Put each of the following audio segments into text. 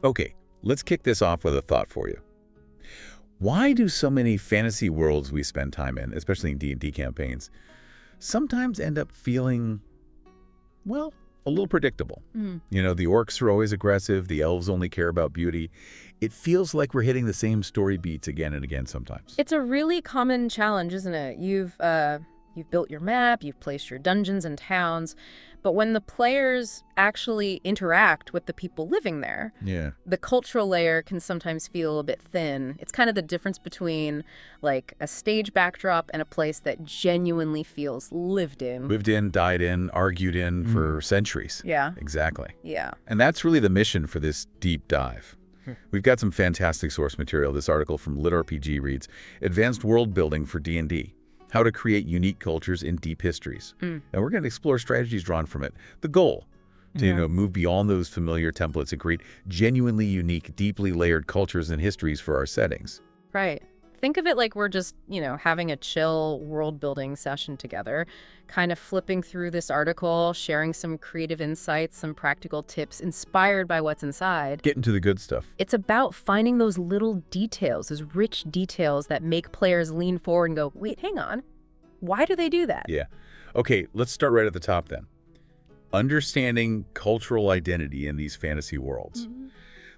Okay, let's kick this off with a thought for you. Why do so many fantasy worlds we spend time in, especially in D&D campaigns, sometimes end up feeling, well, a little predictable? You know, the orcs are always aggressive, the elves only care about beauty. It feels like we're hitting the same story beats again and again sometimes. It's a really common challenge, isn't it? You've built your map, you've placed your dungeons and towns, but when the players actually interact with the people living there, Yeah. the cultural layer can sometimes feel a bit thin. It's kind of the difference between like a stage backdrop and a place that genuinely feels lived in. Lived in, died in, argued in for centuries. Yeah. Exactly. Yeah. And that's really the mission for this deep dive. We've got some fantastic source material. This article from LitRPG Reads, Advanced World Building for D&D, How to Create Unique Cultures in Deep Histories. And we're going to explore strategies drawn from it. The goal, to move beyond those familiar templates and create genuinely unique, deeply layered cultures and histories for our settings. Right. Think of it like we're just, having a chill world building session together, kind of flipping through this article, sharing some creative insights, some practical tips inspired by what's inside. Getting to the good stuff. It's about finding those little details, those rich details that make players lean forward and go, wait, hang on. Why do they do that? Yeah. Okay, let's start right at the top then. Understanding cultural identity in these fantasy worlds.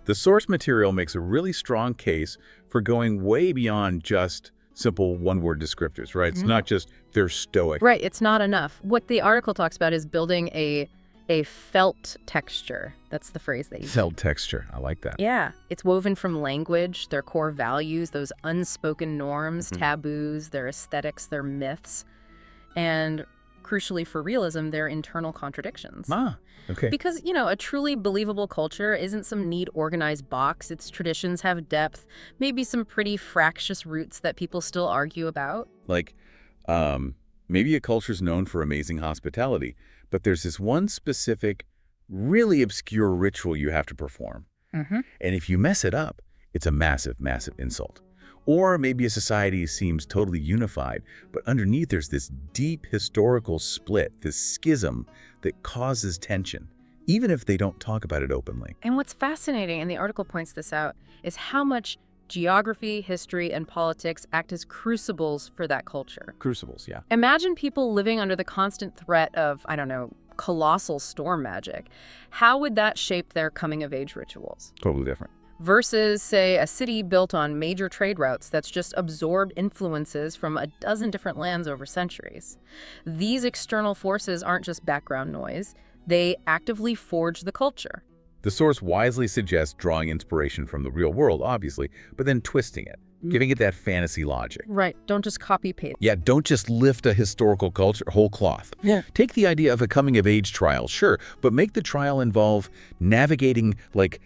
The source material makes a really strong case for going way beyond just simple one-word descriptors, right? It's not just they're stoic. Right, it's not enough. What the article talks about is building a felt texture. That's the phrase they use. Felt texture. I like that. Yeah, it's woven from language, their core values, those unspoken norms, taboos, their aesthetics, their myths, and crucially for realism, their internal contradictions. Okay. Because, a truly believable culture isn't some neat, organized box. Its traditions have depth, maybe some pretty fractious roots that people still argue about. Like, maybe a culture's known for amazing hospitality, but there's this one specific, really obscure ritual you have to perform. And if you mess it up, it's a massive, massive insult. Or maybe a society seems totally unified, but underneath there's this deep historical split, this schism that causes tension, even if they don't talk about it openly. And what's fascinating, and the article points this out, is how much geography, history, and politics act as crucibles for that culture. Crucibles, yeah. Imagine people living under the constant threat of, colossal storm magic. How would that shape their coming-of-age rituals? Totally different. Versus, say, a city built on major trade routes that's just absorbed influences from a dozen different lands over centuries. These external forces aren't just background noise. They actively forge the culture. The source wisely suggests drawing inspiration from the real world, obviously, but then twisting it, giving it that fantasy logic. Right. Don't just copy-paste. Yeah, don't just lift a historical culture whole cloth. Yeah. Take the idea of a coming-of-age trial, sure, but make the trial involve navigating, like,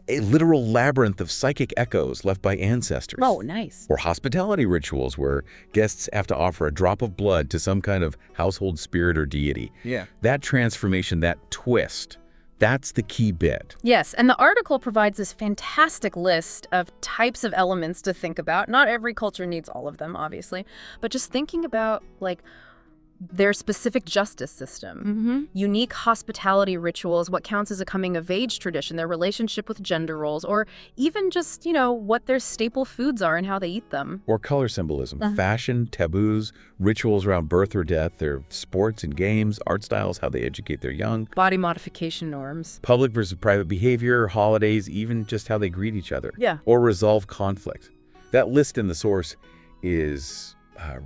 a literal labyrinth of psychic echoes left by ancestors. Oh, nice. Or hospitality rituals where guests have to offer a drop of blood to some kind of household spirit or deity. Yeah. That transformation, that twist, that's the key bit. Yes, and the article provides this fantastic list of types of elements to think about. Not every culture needs all of them, obviously, but just thinking about, their specific justice system, unique hospitality rituals, what counts as a coming-of-age tradition, their relationship with gender roles, or even just, what their staple foods are and how they eat them. Or color symbolism, fashion, taboos, rituals around birth or death, their sports and games, art styles, how they educate their young. Body modification norms. Public versus private behavior, holidays, even just how they greet each other. Yeah. Or resolve conflict. That list in the source is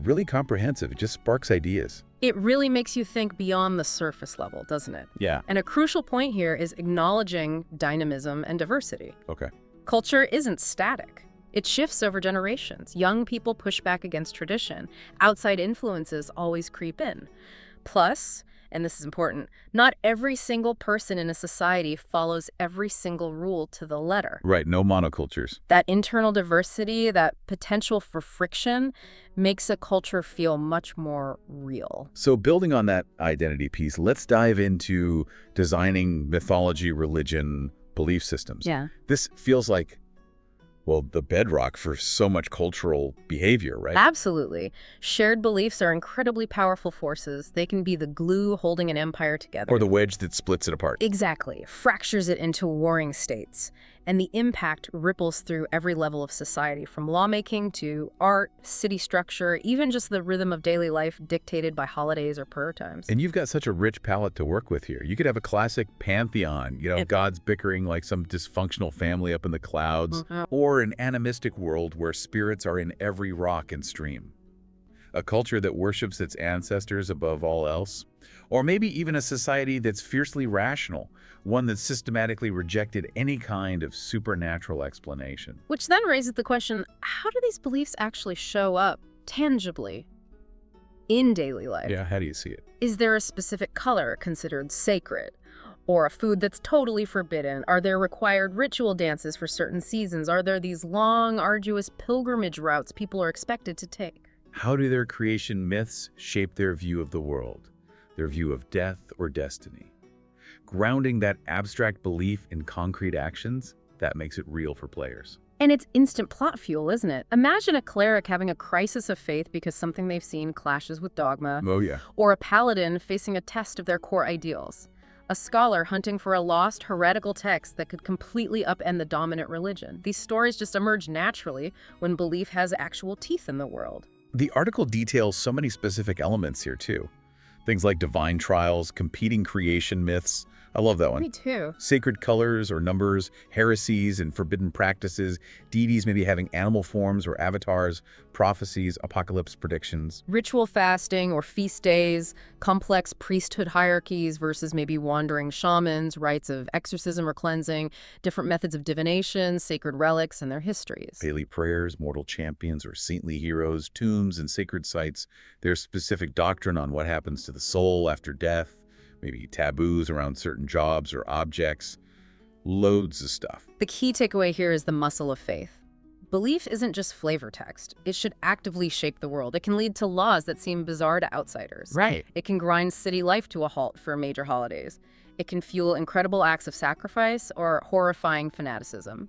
really comprehensive. It just sparks ideas. It really makes you think beyond the surface level, doesn't it? Yeah. And a crucial point here is acknowledging dynamism and diversity. Okay. Culture isn't static. It shifts over generations. Young people push back against tradition. Outside influences always creep in. Plus, and this is important, not every single person in a society follows every single rule to the letter. Right, no monocultures. That internal diversity, that potential for friction, makes a culture feel much more real. So building on that identity piece, let's dive into designing mythology, religion, belief systems. Yeah. This feels like, well, the bedrock for so much cultural behavior, right? Absolutely. Shared beliefs are incredibly powerful forces. They can be the glue holding an empire together. Or the wedge that splits it apart. Exactly. Fractures it into warring states. And the impact ripples through every level of society, from lawmaking to art, city structure, even just the rhythm of daily life dictated by holidays or prayer times. And you've got such a rich palette to work with here. You could have a classic pantheon, gods bickering like some dysfunctional family up in the clouds, or an animistic world where spirits are in every rock and stream. A culture that worships its ancestors above all else, or maybe even a society that's fiercely rational, one that systematically rejected any kind of supernatural explanation. Which then raises the question, how do these beliefs actually show up tangibly in daily life? Yeah, how do you see it? Is there a specific color considered sacred? Or a food that's totally forbidden? Are there required ritual dances for certain seasons? Are there these long, arduous pilgrimage routes people are expected to take? How do their creation myths shape their view of the world, their view of death or destiny? Grounding that abstract belief in concrete actions, that makes it real for players. And it's instant plot fuel, isn't it? Imagine a cleric having a crisis of faith because something they've seen clashes with dogma. Oh yeah. Or a paladin facing a test of their core ideals. A scholar hunting for a lost heretical text that could completely upend the dominant religion. These stories just emerge naturally when belief has actual teeth in the world. The article details so many specific elements here too. Things like divine trials, competing creation myths. I love that one. Me too. Sacred colors or numbers, heresies and forbidden practices, deities maybe having animal forms or avatars, prophecies, apocalypse predictions. Ritual fasting or feast days, complex priesthood hierarchies versus maybe wandering shamans, rites of exorcism or cleansing, different methods of divination, sacred relics, and their histories. Daily prayers, mortal champions or saintly heroes, tombs and sacred sites. There's specific doctrine on what happens to the soul after death. Maybe taboos around certain jobs or objects. Loads of stuff. The key takeaway here is the muscle of faith. Belief isn't just flavor text. It should actively shape the world. It can lead to laws that seem bizarre to outsiders. Right. It can grind city life to a halt for major holidays. It can fuel incredible acts of sacrifice or horrifying fanaticism.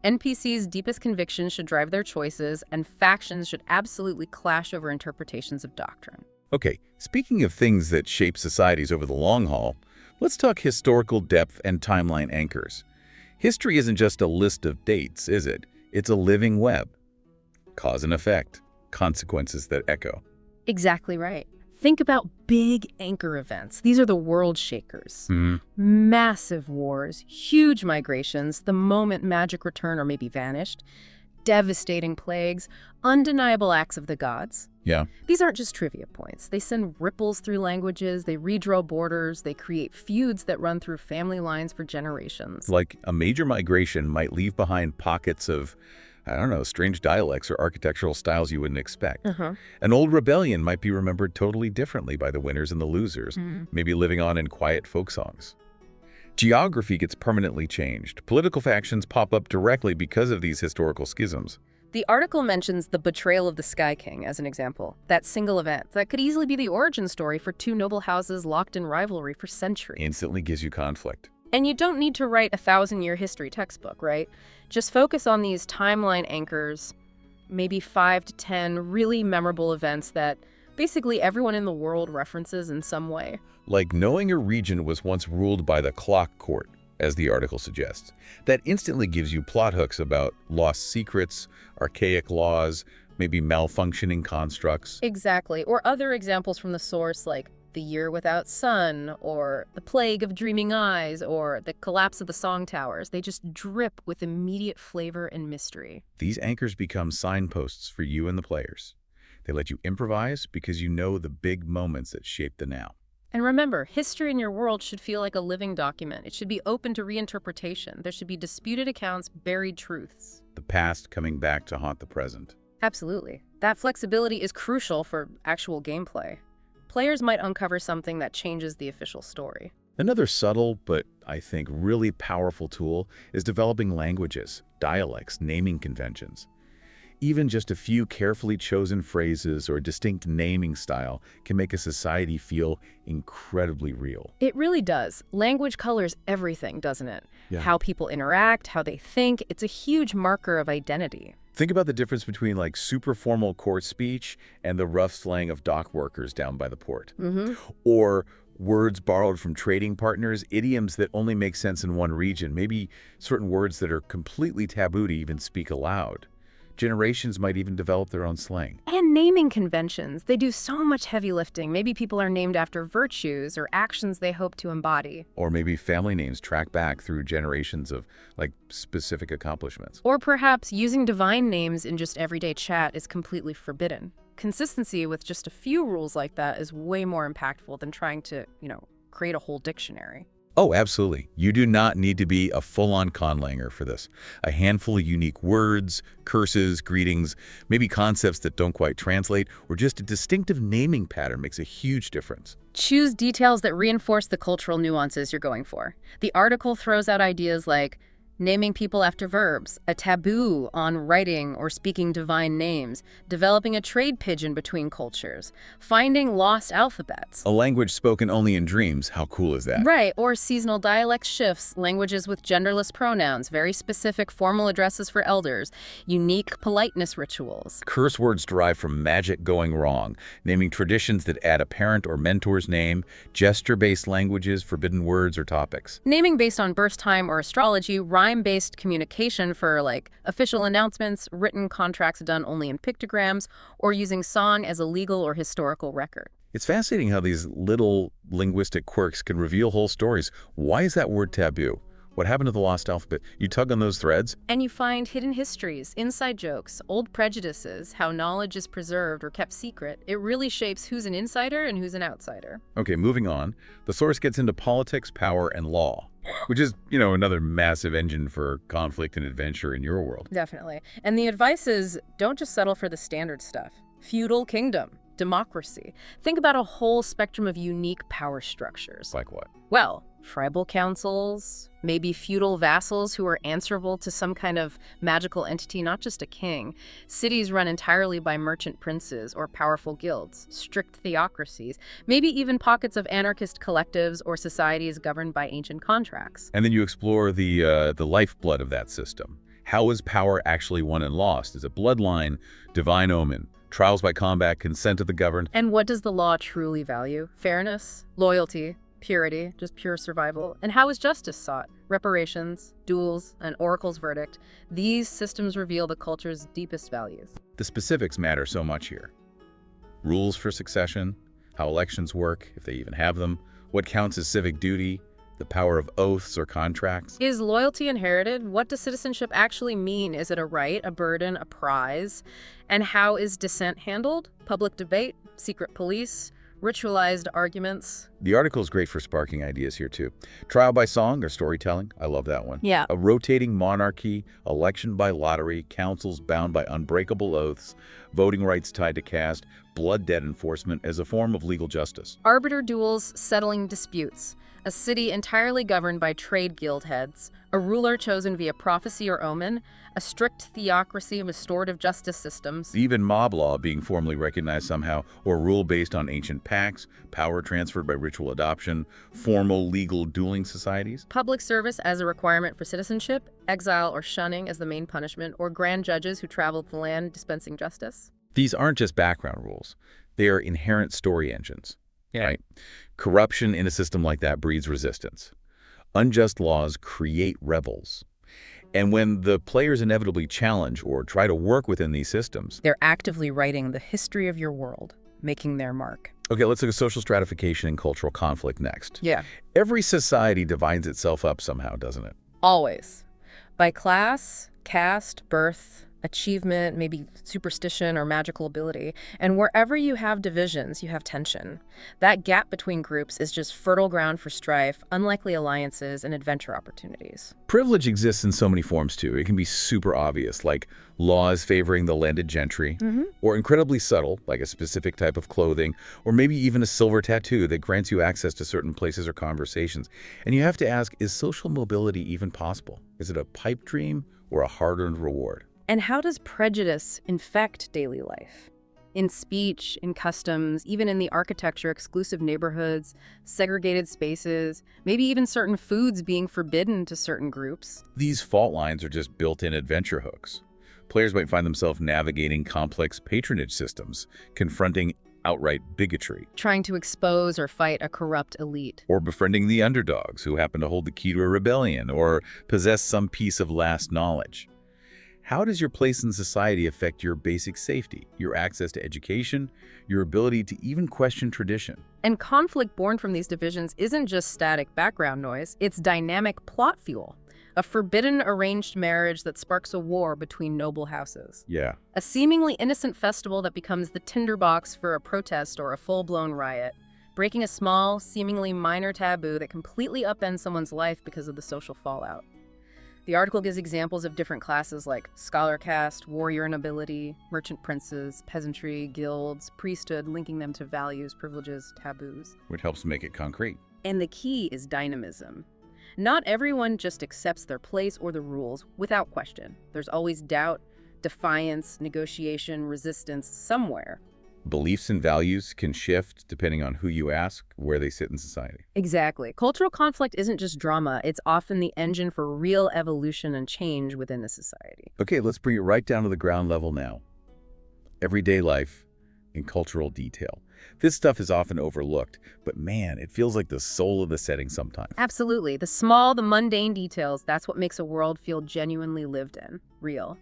NPCs' deepest convictions should drive their choices, and factions should absolutely clash over interpretations of doctrine. Okay, speaking of things that shape societies over the long haul, let's talk historical depth and timeline anchors. History isn't just a list of dates, is it? It's a living web. Cause and effect, consequences that echo. Exactly right. Think about big anchor events. These are the world shakers. Massive wars, huge migrations, the moment magic returned or maybe vanished, devastating plagues, undeniable acts of the gods. Yeah. These aren't just trivia points. They send ripples through languages, they redraw borders, they create feuds that run through family lines for generations. Like a major migration might leave behind pockets of, strange dialects or architectural styles you wouldn't expect. An old rebellion might be remembered totally differently by the winners and the losers, maybe living on in quiet folk songs. Geography gets permanently changed. Political factions pop up directly because of these historical schisms. The article mentions the betrayal of the Sky King as an example, that single event that could easily be the origin story for two noble houses locked in rivalry for centuries. Instantly gives you conflict. And you don't need to write a 1,000-year history textbook, right? Just focus on these timeline anchors, maybe 5 to 10 really memorable events that basically everyone in the world references in some way. Like knowing a region was once ruled by the clock court, as the article suggests. That instantly gives you plot hooks about lost secrets, archaic laws, maybe malfunctioning constructs. Exactly. Or other examples from the source like the year without sun, or the plague of dreaming eyes, or the collapse of the Song Towers. They just drip with immediate flavor and mystery. These anchors become signposts for you and the players. They let you improvise because you know the big moments that shape the now. And remember, history in your world should feel like a living document. It should be open to reinterpretation. There should be disputed accounts, buried truths. The past coming back to haunt the present. Absolutely. That flexibility is crucial for actual gameplay. Players might uncover something that changes the official story. Another subtle, but I think really powerful tool is developing languages, dialects, naming conventions. Even just a few carefully chosen phrases or distinct naming style can make a society feel incredibly real. It really does. Language colors everything, doesn't it? Yeah. How people interact, how they think. It's a huge marker of identity. Think about the difference between like super formal court speech and the rough slang of dock workers down by the port. Or Words borrowed from trading partners, idioms that only make sense in one region, maybe certain words that are completely taboo to even speak aloud. Generations might even develop their own slang. And naming conventions. They do so much heavy lifting. Maybe people are named after virtues or actions they hope to embody. Or maybe family names track back through generations of, like, specific accomplishments. Or perhaps using divine names in just everyday chat is completely forbidden. Consistency with just a few rules like that is way more impactful than trying to, create a whole dictionary. Oh, absolutely. You do not need to be a full-on conlanger for this. A handful of unique words, curses, greetings, maybe concepts that don't quite translate, or just a distinctive naming pattern makes a huge difference. Choose details that reinforce the cultural nuances you're going for. The article throws out ideas like naming people after verbs, a taboo on writing or speaking divine names, developing a trade pigeon between cultures, finding lost alphabets. A language spoken only in dreams, how cool is that? Right, or seasonal dialect shifts, languages with genderless pronouns, very specific formal addresses for elders, unique politeness rituals. Curse words derived from magic going wrong, naming traditions that add a parent or mentor's name, gesture-based languages, forbidden words or topics. Naming based on birth time or astrology, rhyme-based communication for official announcements, written contracts done only in pictograms, or using song as a legal or historical record. It's fascinating how these little linguistic quirks can reveal whole stories. Why is that word taboo? What happened to the lost alphabet? You tug on those threads, And you find hidden histories, inside jokes, old prejudices, how knowledge is preserved or kept secret. It really shapes who's an insider and who's an outsider. Okay, moving on. The source gets into politics, power, and law, which is, another massive engine for conflict and adventure in your world. Definitely. And the advice is, don't just settle for the standard stuff. Feudal kingdom, democracy. Think about a whole spectrum of unique power structures. Like what? Well, tribal councils, maybe feudal vassals who are answerable to some kind of magical entity, not just a king. Cities run entirely by merchant princes or powerful guilds, strict theocracies, maybe even pockets of anarchist collectives or societies governed by ancient contracts. And then you explore the lifeblood of that system. How is power actually won and lost? Is it bloodline, divine omen, trials by combat, consent of the governed? And what does the law truly value? Fairness, loyalty, purity, just pure survival. And how is justice sought? Reparations, duels, an oracle's verdict. These systems reveal the culture's deepest values. The specifics matter so much here. Rules for succession, how elections work, if they even have them, what counts as civic duty, the power of oaths or contracts. Is loyalty inherited? What does citizenship actually mean? Is it a right, a burden, a prize? And how is dissent handled? Public debate, secret police, ritualized arguments. The article is great for sparking ideas here too. Trial by song or storytelling, I love that one. Yeah. A rotating monarchy, election by lottery, councils bound by unbreakable oaths, voting rights tied to caste, blood debt enforcement as a form of legal justice. Arbiter duels settling disputes. A city entirely governed by trade guild heads. A ruler chosen via prophecy or omen. A strict theocracy, restorative justice systems. Even mob law being formally recognized somehow, or rule based on ancient pacts, power transferred by ritual adoption, formal legal dueling societies. Public service as a requirement for citizenship. Exile or shunning as the main punishment. Or grand judges who traveled the land dispensing justice. These aren't just background rules. They are inherent story engines. Yeah. Right? Corruption in a system like that breeds resistance. Unjust laws create rebels. And when the players inevitably challenge or try to work within these systems, They're actively writing the history of your world, making their mark. okay, let's look at social stratification and cultural conflict next. Yeah. Every society divides itself up somehow, doesn't it? Always. By class, caste, birth, achievement, maybe superstition or magical ability. And wherever you have divisions, you have tension. That gap between groups is just fertile ground for strife, unlikely alliances, and adventure opportunities. Privilege exists in so many forms too. It can be super obvious, like laws favoring the landed gentry, or incredibly subtle, like a specific type of clothing, or maybe even a silver tattoo that grants you access to certain places or conversations. And you have to ask, is social mobility even possible? Is it a pipe dream or a hard-earned reward? And how does prejudice infect daily life? In speech, in customs, even in the architecture, exclusive neighborhoods, segregated spaces, maybe even certain foods being forbidden to certain groups. These fault lines are just built-in adventure hooks. Players might find themselves navigating complex patronage systems, confronting outright bigotry. Trying to expose or fight a corrupt elite. Or befriending the underdogs who happen to hold the key to a rebellion or possess some piece of last knowledge. How does your place in society affect your basic safety, your access to education, your ability to even question tradition? And conflict born from these divisions isn't just static background noise, it's dynamic plot fuel. A forbidden arranged marriage that sparks a war between noble houses. Yeah. A seemingly innocent festival that becomes the tinderbox for a protest or a full-blown riot. Breaking a small, seemingly minor taboo that completely upends someone's life because of the social fallout. The article gives examples of different classes like scholar caste, warrior nobility, merchant princes, peasantry, guilds, priesthood, linking them to values, privileges, taboos. Which helps make it concrete. And the key is dynamism. Not everyone just accepts their place or the rules without question. There's always doubt, defiance, negotiation, resistance somewhere. Beliefs and values can shift depending on who you ask, where they sit in society. Exactly. Cultural conflict isn't just drama, it's often the engine for real evolution and change within a society. Okay, let's bring it right down to the ground level now. Everyday life in cultural detail. This stuff is often overlooked, but man, it feels like the soul of the setting sometimes. Absolutely. The small, the mundane details, that's what makes a world feel genuinely lived in, real.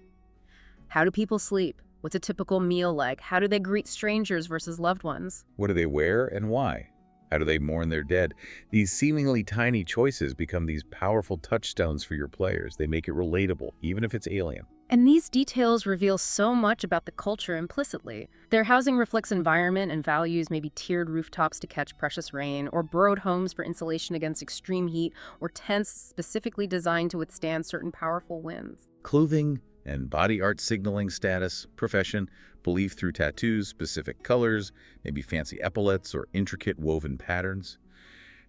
How do people sleep? What's a typical meal like? How do they greet strangers versus loved ones? What do they wear and why? How do they mourn their dead? These seemingly tiny choices become these powerful touchstones for your players. They make it relatable, even if it's alien. And these details reveal so much about the culture implicitly. Their housing reflects environment and values, maybe tiered rooftops to catch precious rain, or burrowed homes for insulation against extreme heat, or tents specifically designed to withstand certain powerful winds. Clothing and body art signaling status, profession, belief through tattoos, specific colors, maybe fancy epaulets or intricate woven patterns.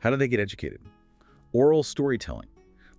How do they get educated? Oral storytelling,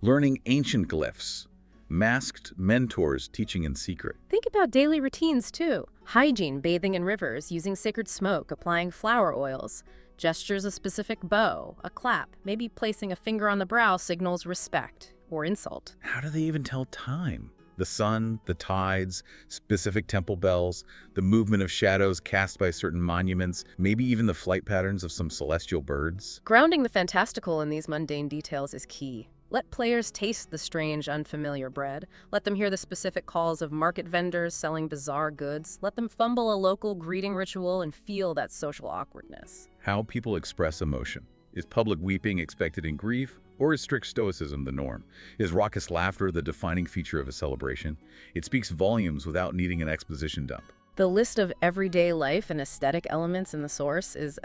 learning ancient glyphs, masked mentors teaching in secret. Think about daily routines too. Hygiene, bathing in rivers, using sacred smoke, applying flower oils, gestures a specific bow, a clap, maybe placing a finger on the brow signals respect or insult. How do they even tell time? The sun, the tides, specific temple bells, the movement of shadows cast by certain monuments, maybe even the flight patterns of some celestial birds. Grounding the fantastical in these mundane details is key. Let players taste the strange, unfamiliar bread. Let them hear the specific calls of market vendors selling bizarre goods. Let them fumble a local greeting ritual and feel that social awkwardness. How people express emotion. Is public weeping expected in grief? Or is strict stoicism the norm? Is raucous laughter the defining feature of a celebration? It speaks volumes without needing an exposition dump. The list of everyday life and aesthetic elements in the source is,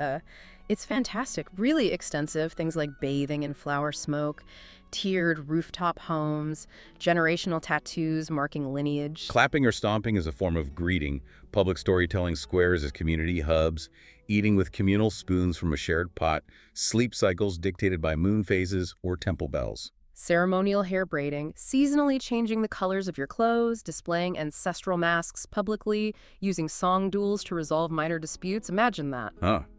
it's fantastic, really extensive. Things like bathing in flower smoke, tiered rooftop homes, generational tattoos marking lineage. Clapping or stomping is a form of greeting. Public storytelling squares as community hubs. Eating with communal spoons from a shared pot. Sleep cycles dictated by moon phases or temple bells. Ceremonial hair braiding, seasonally changing the colors of your clothes, displaying ancestral masks publicly, using song duels to resolve minor disputes. Imagine that.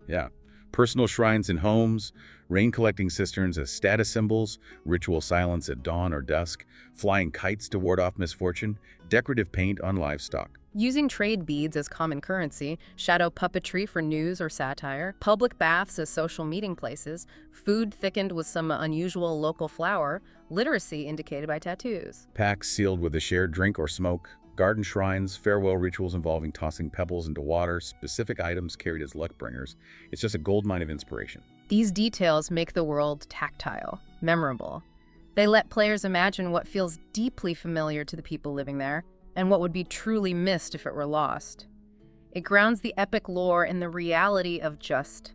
Yeah. Personal shrines in homes, rain-collecting cisterns as status symbols, ritual silence at dawn or dusk, flying kites to ward off misfortune, decorative paint on livestock. Using trade beads as common currency, shadow puppetry for news or satire, public baths as social meeting places, food thickened with some unusual local flour, literacy indicated by tattoos. Packs sealed with a shared drink or smoke, garden shrines, farewell rituals involving tossing pebbles into water, specific items carried as luck bringers. It's just a goldmine of inspiration. These details make the world tactile, memorable. They let players imagine what feels deeply familiar to the people living there, and what would be truly missed if it were lost. It grounds the epic lore in the reality of just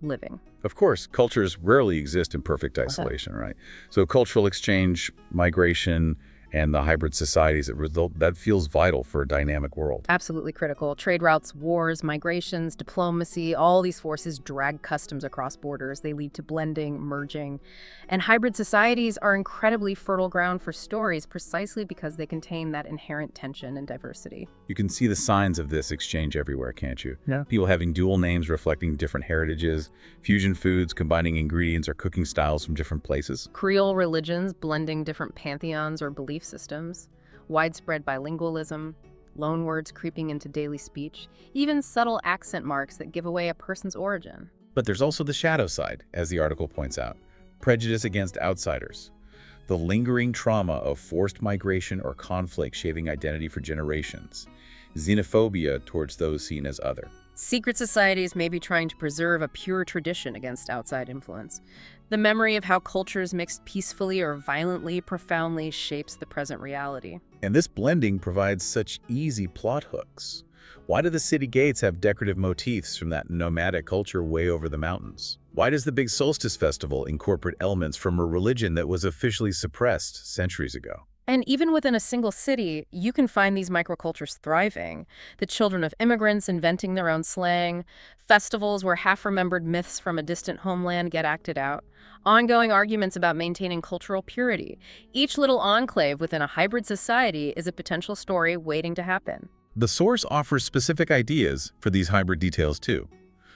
living. Of course, cultures rarely exist in perfect isolation, right? So cultural exchange, migration, and the hybrid societies that result, that feels vital for a dynamic world. Absolutely critical. Trade routes, wars, migrations, diplomacy, all these forces drag customs across borders. They lead to blending, merging. And hybrid societies are incredibly fertile ground for stories precisely because they contain that inherent tension and diversity. You can see the signs of this exchange everywhere, can't you? Yeah. People having dual names reflecting different heritages, fusion foods combining ingredients or cooking styles from different places. Creole religions blending different pantheons or belief systems, widespread bilingualism, loanwords creeping into daily speech, even subtle accent marks that give away a person's origin. But there's also the shadow side, as the article points out. Prejudice against outsiders. The lingering trauma of forced migration or conflict shaping identity for generations. Xenophobia towards those seen as other. Secret societies may be trying to preserve a pure tradition against outside influence. The memory of how cultures mixed peacefully or violently profoundly shapes the present reality. And this blending provides such easy plot hooks. Why do the city gates have decorative motifs from that nomadic culture way over the mountains? Why does the big solstice festival incorporate elements from a religion that was officially suppressed centuries ago? And even within a single city, you can find these microcultures thriving. The children of immigrants inventing their own slang, festivals where half-remembered myths from a distant homeland get acted out, ongoing arguments about maintaining cultural purity. Each little enclave within a hybrid society is a potential story waiting to happen. The source offers specific ideas for these hybrid details too.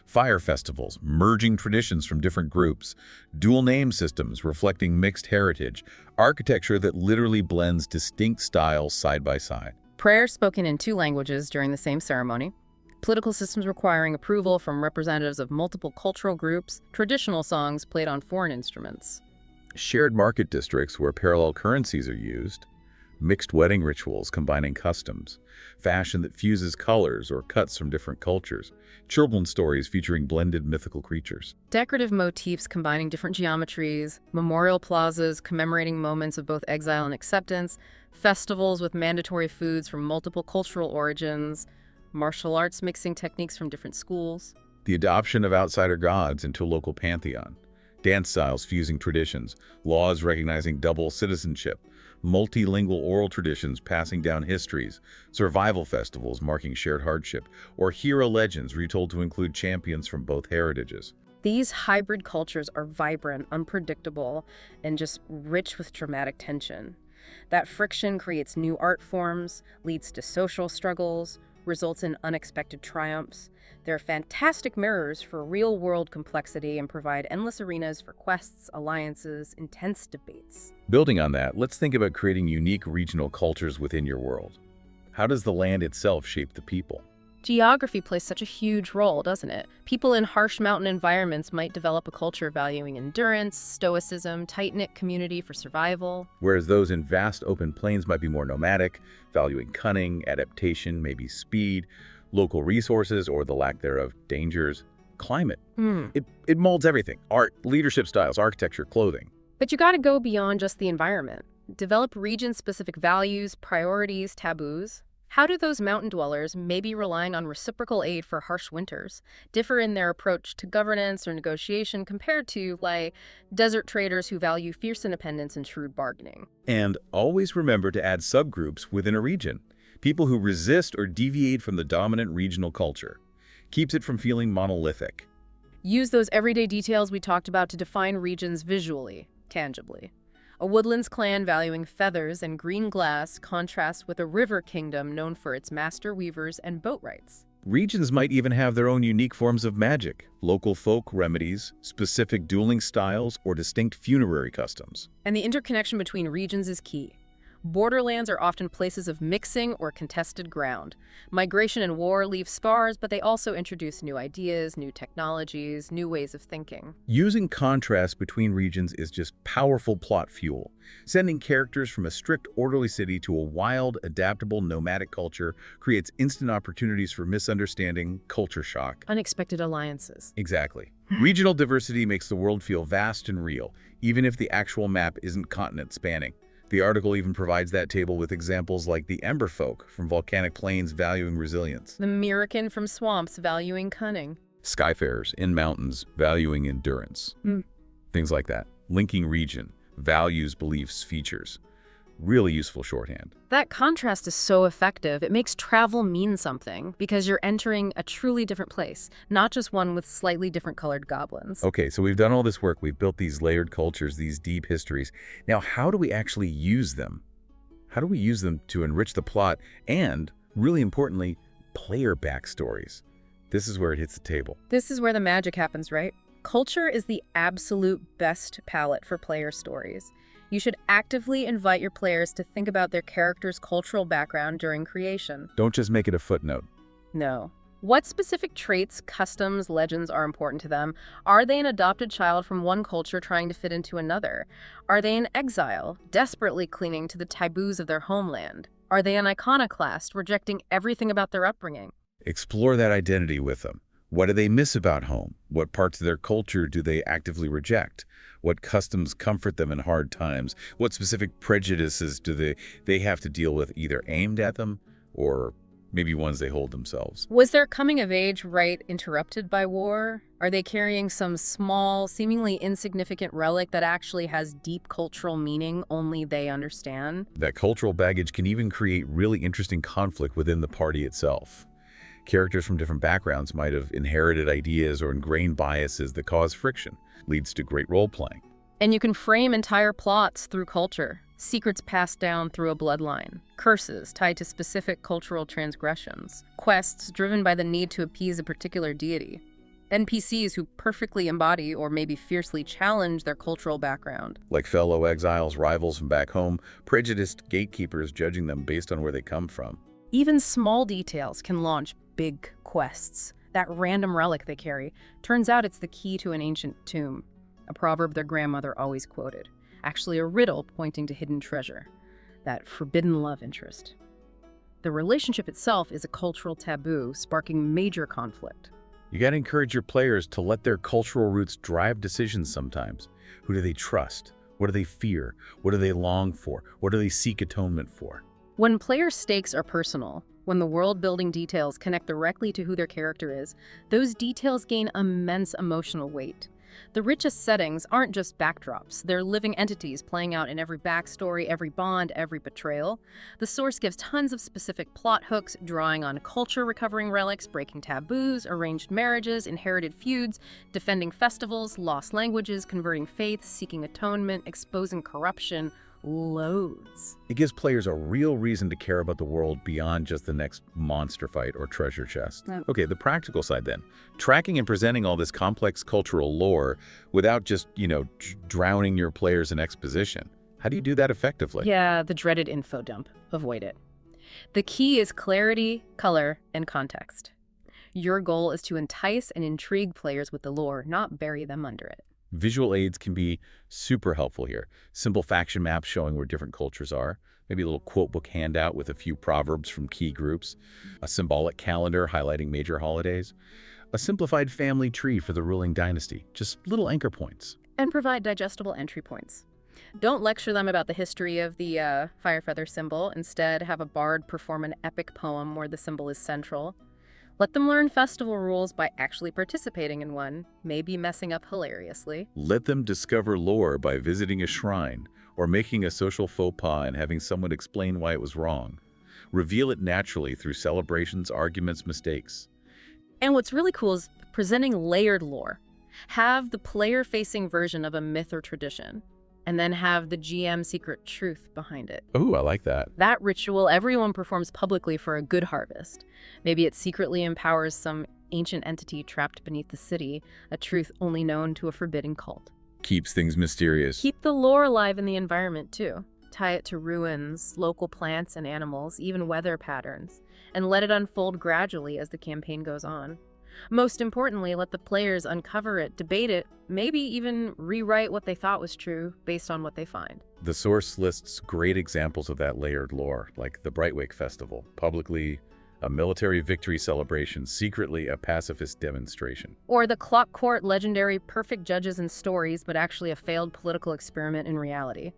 Fire festivals, merging traditions from different groups, dual name systems reflecting mixed heritage, architecture that literally blends distinct styles side by side. Prayers spoken in two languages during the same ceremony, political systems requiring approval from representatives of multiple cultural groups, traditional songs played on foreign instruments. Shared market districts where parallel currencies are used, mixed wedding rituals combining customs, fashion that fuses colors or cuts from different cultures, children's stories featuring blended mythical creatures. Decorative motifs combining different geometries, memorial plazas commemorating moments of both exile and acceptance, festivals with mandatory foods from multiple cultural origins, martial arts mixing techniques from different schools. The adoption of outsider gods into a local pantheon, dance styles fusing traditions, laws recognizing double citizenship, multilingual oral traditions passing down histories, survival festivals marking shared hardship, or hero legends retold to include champions from both heritages. These hybrid cultures are vibrant, unpredictable, and just rich with dramatic tension. That friction creates new art forms, leads to social struggles, results in unexpected triumphs. They're fantastic mirrors for real-world complexity and provide endless arenas for quests, alliances, intense debates. Building on that, let's think about creating unique regional cultures within your world. How does the land itself shape the people? Geography plays such a huge role, doesn't it? People in harsh mountain environments might develop a culture valuing endurance, stoicism, tight-knit community for survival. Whereas those in vast open plains might be more nomadic, valuing cunning, adaptation, maybe speed, local resources, or the lack thereof, dangers, climate. It molds everything. Art, leadership styles, architecture, clothing. But you gotta go beyond just the environment. Develop region-specific values, priorities, taboos. How do those mountain dwellers, maybe relying on reciprocal aid for harsh winters, differ in their approach to governance or negotiation compared to, like, desert traders who value fierce independence and shrewd bargaining? And always remember to add subgroups within a region. People who resist or deviate from the dominant regional culture. Keeps it from feeling monolithic. Use those everyday details we talked about to define regions visually, tangibly. A woodlands clan valuing feathers and green glass contrasts with a river kingdom known for its master weavers and boat rights. Regions might even have their own unique forms of magic, local folk remedies, specific dueling styles, or distinct funerary customs. And the interconnection between regions is key. Borderlands are often places of mixing or contested ground. Migration and war leave scars, but they also introduce new ideas, new technologies, new ways of thinking. Using contrast between regions is just powerful plot fuel. Sending characters from a strict, orderly city to a wild, adaptable, nomadic culture creates instant opportunities for misunderstanding, culture shock. Unexpected alliances. Exactly. Regional diversity makes the world feel vast and real, even if the actual map isn't continent-spanning. The article even provides that table with examples like the Ember Folk from volcanic plains valuing resilience, The American from swamps valuing cunning. Skyfarers in mountains valuing endurance, things like that. Linking region, values, beliefs, features. Really useful shorthand. That contrast is so effective. It makes travel mean something because you're entering a truly different place, not just one with slightly different colored goblins. Okay, so we've done all this work. We've built these layered cultures, these deep histories. Now, how do we actually use them? How do we use them to enrich the plot and, really importantly, player backstories? This is where it hits the table. This is where the magic happens, right? Culture is the absolute best palette for player stories. You should actively invite your players to think about their character's cultural background during creation. Don't just make it a footnote. No. What specific traits, customs, legends are important to them? Are they an adopted child from one culture trying to fit into another? Are they in exile, desperately clinging to the taboos of their homeland? Are they an iconoclast, rejecting everything about their upbringing? Explore that identity with them. What do they miss about home? What parts of their culture do they actively reject? What customs comfort them in hard times? What specific prejudices do they have to deal with, either aimed at them or maybe ones they hold themselves? Was their coming-of-age rite interrupted by war? Are they carrying some small, seemingly insignificant relic that actually has deep cultural meaning only they understand? That cultural baggage can even create really interesting conflict within the party itself. Characters from different backgrounds might have inherited ideas or ingrained biases that cause friction. Leads to great role-playing. And you can frame entire plots through culture. Secrets passed down through a bloodline, curses tied to specific cultural transgressions, quests driven by the need to appease a particular deity, NPCs who perfectly embody or maybe fiercely challenge their cultural background. Like fellow exiles, rivals from back home, prejudiced gatekeepers judging them based on where they come from. Even small details can launch big quests. That random relic they carry, turns out it's the key to an ancient tomb, a proverb their grandmother always quoted. Actually a riddle pointing to hidden treasure, that forbidden love interest. The relationship itself is a cultural taboo, sparking major conflict. You gotta encourage your players to let their cultural roots drive decisions sometimes. Who do they trust? What do they fear? What do they long for? What do they seek atonement for? When player stakes are personal, when the world-building details connect directly to who their character is, those details gain immense emotional weight. The richest settings aren't just backdrops, they're living entities playing out in every backstory, every bond, every betrayal. The source gives tons of specific plot hooks, drawing on culture, recovering relics, breaking taboos, arranged marriages, inherited feuds, defending festivals, lost languages, converting faiths, seeking atonement, exposing corruption. Loads. It gives players a real reason to care about the world beyond just the next monster fight or treasure chest. Okay, the practical side then. Tracking and presenting all this complex cultural lore without just, drowning your players in exposition. How do you do that effectively? Yeah, the dreaded info dump. Avoid it. The key is clarity, color, and context. Your goal is to entice and intrigue players with the lore, not bury them under it. Visual aids can be super helpful here. Simple faction maps showing where different cultures are, maybe a little quote book handout with a few proverbs from key groups, a symbolic calendar highlighting major holidays, a simplified family tree for the ruling dynasty, just little anchor points. And provide digestible entry points. Don't lecture them about the history of the fire feather symbol. Instead, have a bard perform an epic poem where the symbol is central. Let them learn festival rules by actually participating in one, maybe messing up hilariously. Let them discover lore by visiting a shrine or making a social faux pas and having someone explain why it was wrong. Reveal it naturally through celebrations, arguments, mistakes. And what's really cool is presenting layered lore. Have the player-facing version of a myth or tradition, and then have the GM secret truth behind it. Ooh, I like that. That ritual everyone performs publicly for a good harvest. Maybe it secretly empowers some ancient entity trapped beneath the city, a truth only known to a forbidden cult. Keeps things mysterious. Keep the lore alive in the environment, too. Tie it to ruins, local plants and animals, even weather patterns, and let it unfold gradually as the campaign goes on. Most importantly, let the players uncover it, debate it, maybe even rewrite what they thought was true based on what they find. The source lists great examples of that layered lore, like the Brightwake Festival, publicly a military victory celebration, secretly a pacifist demonstration. Or the Clock Court legendary perfect judges and stories, but actually a failed political experiment in reality.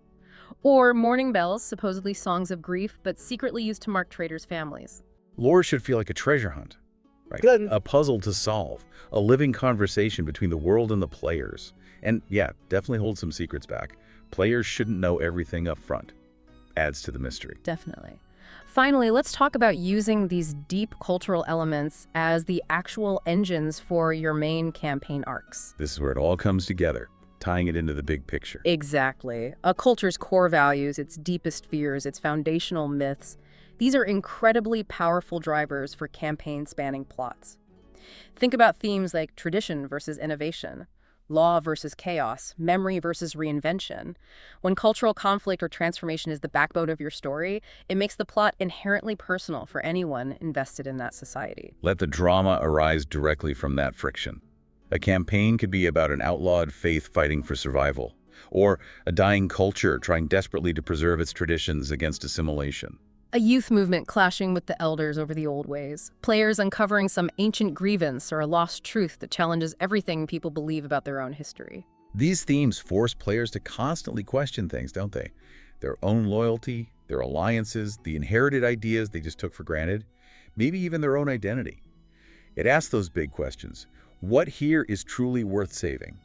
Or Mourning Bells, supposedly songs of grief, but secretly used to mark traitors' families. Lore should feel like a treasure hunt. Right? A puzzle to solve, a living conversation between the world and the players. And yeah, definitely hold some secrets back. Players shouldn't know everything up front. Adds to the mystery. Definitely. Finally, let's talk about using these deep cultural elements as the actual engines for your main campaign arcs. This is where it all comes together, tying it into the big picture. Exactly. A culture's core values, its deepest fears, its foundational myths. These are incredibly powerful drivers for campaign-spanning plots. Think about themes like tradition versus innovation, law versus chaos, memory versus reinvention. When cultural conflict or transformation is the backbone of your story, it makes the plot inherently personal for anyone invested in that society. Let the drama arise directly from that friction. A campaign could be about an outlawed faith fighting for survival, or a dying culture trying desperately to preserve its traditions against assimilation. A youth movement clashing with the elders over the old ways. Players uncovering some ancient grievance or a lost truth that challenges everything people believe about their own history. These themes force players to constantly question things, don't they? Their own loyalty, their alliances, the inherited ideas they just took for granted, maybe even their own identity. It asks those big questions. What here is truly worth saving?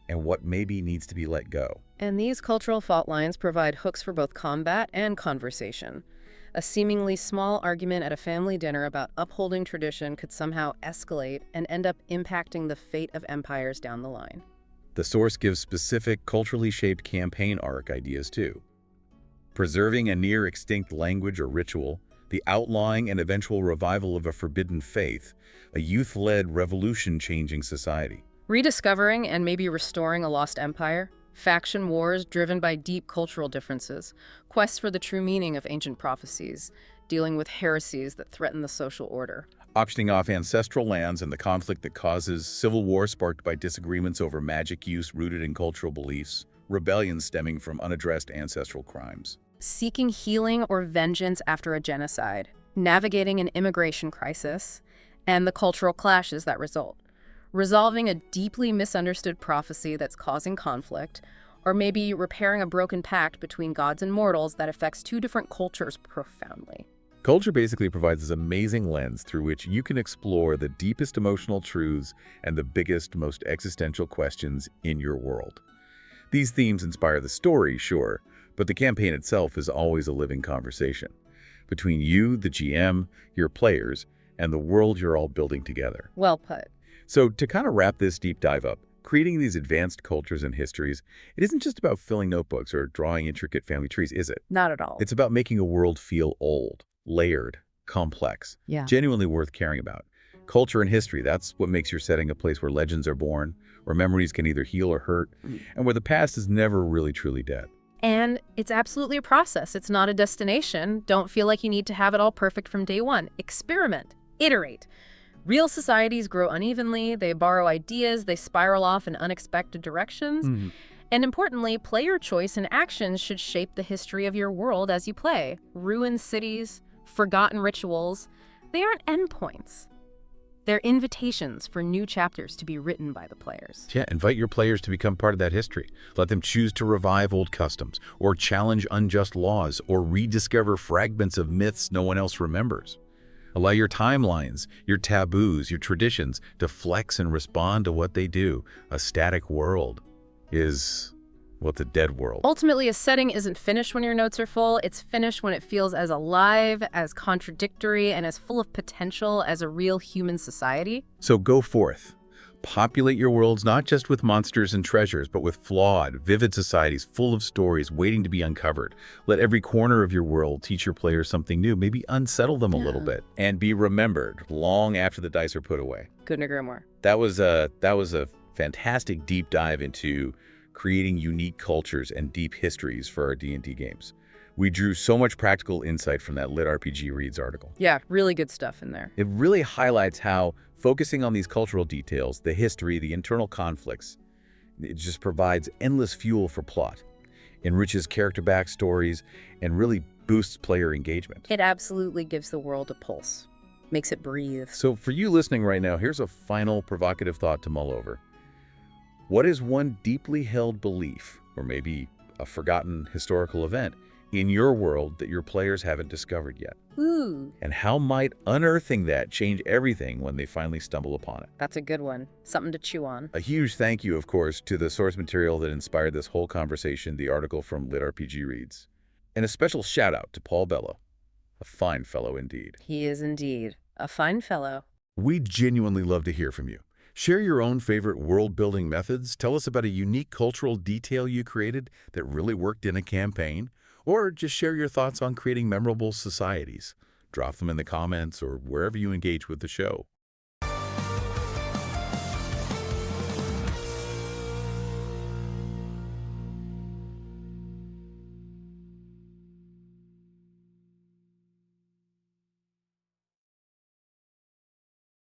And what maybe needs to be let go? And these cultural fault lines provide hooks for both combat and conversation. A seemingly small argument at a family dinner about upholding tradition could somehow escalate and end up impacting the fate of empires down the line. The source gives specific, culturally shaped campaign arc ideas too. Preserving a near-extinct language or ritual, the outlawing and eventual revival of a forbidden faith, a youth-led revolution-changing society. Rediscovering and maybe restoring a lost empire, faction wars driven by deep cultural differences, quests for the true meaning of ancient prophecies, dealing with heresies that threaten the social order. Auctioning off ancestral lands and the conflict that causes civil war sparked by disagreements over magic use rooted in cultural beliefs, rebellions stemming from unaddressed ancestral crimes. Seeking healing or vengeance after a genocide, navigating an immigration crisis, and the cultural clashes that result. Resolving a deeply misunderstood prophecy that's causing conflict, or maybe repairing a broken pact between gods and mortals that affects two different cultures profoundly. Culture basically provides this amazing lens through which you can explore the deepest emotional truths and the biggest, most existential questions in your world. These themes inspire the story, sure, but the campaign itself is always a living conversation between you, the GM, your players, and the world you're all building together. Well put. So to kind of wrap this deep dive up, creating these advanced cultures and histories, it isn't just about filling notebooks or drawing intricate family trees, is it? Not at all. It's about making a world feel old, layered, complex, genuinely worth caring about. Culture and history, that's what makes your setting a place where legends are born, where memories can either heal or hurt, and where the past is never really truly dead. And it's absolutely a process. It's not a destination. Don't feel like you need to have it all perfect from day one. Experiment. Iterate. Real societies grow unevenly, they borrow ideas, they spiral off in unexpected directions. And importantly, player choice and actions should shape the history of your world as you play. Ruined cities, forgotten rituals, they aren't endpoints. They're invitations for new chapters to be written by the players. Yeah, invite your players to become part of that history. Let them choose to revive old customs, or challenge unjust laws, or rediscover fragments of myths no one else remembers. Allow your timelines, your taboos, your traditions to flex and respond to what they do. A static world is, well, it's a dead world. Ultimately, a setting isn't finished when your notes are full. It's finished when it feels as alive, as contradictory, and as full of potential as a real human society. So go forth. Populate your worlds not just with monsters and treasures, but with flawed, vivid societies full of stories waiting to be uncovered. Let every corner of your world teach your players something new, maybe unsettle them a little bit, and be remembered long after the dice are put away. Couldn't agree more. That was a fantastic deep dive into creating unique cultures and deep histories for our D&D games. We drew so much practical insight from that LitRPG Reads article. Yeah, really good stuff in there. It really highlights how focusing on these cultural details, the history, the internal conflicts, it just provides endless fuel for plot, enriches character backstories, and really boosts player engagement. It absolutely gives the world a pulse, makes it breathe. So for you listening right now, here's a final provocative thought to mull over. What is one deeply held belief, or maybe a forgotten historical event, in your world that your players haven't discovered yet? Ooh. And how might unearthing that change everything when they finally stumble upon it? That's a good one. Something to chew on. A huge thank you, of course, to the source material that inspired this whole conversation, the article from LitRPG Reads. And a special shout out to Paul Bello, a fine fellow indeed. He is indeed a fine fellow. We genuinely love to hear from you. Share your own favorite world-building methods. Tell us about a unique cultural detail you created that really worked in a campaign. Or just share your thoughts on creating memorable societies. Drop them in the comments or wherever you engage with the show.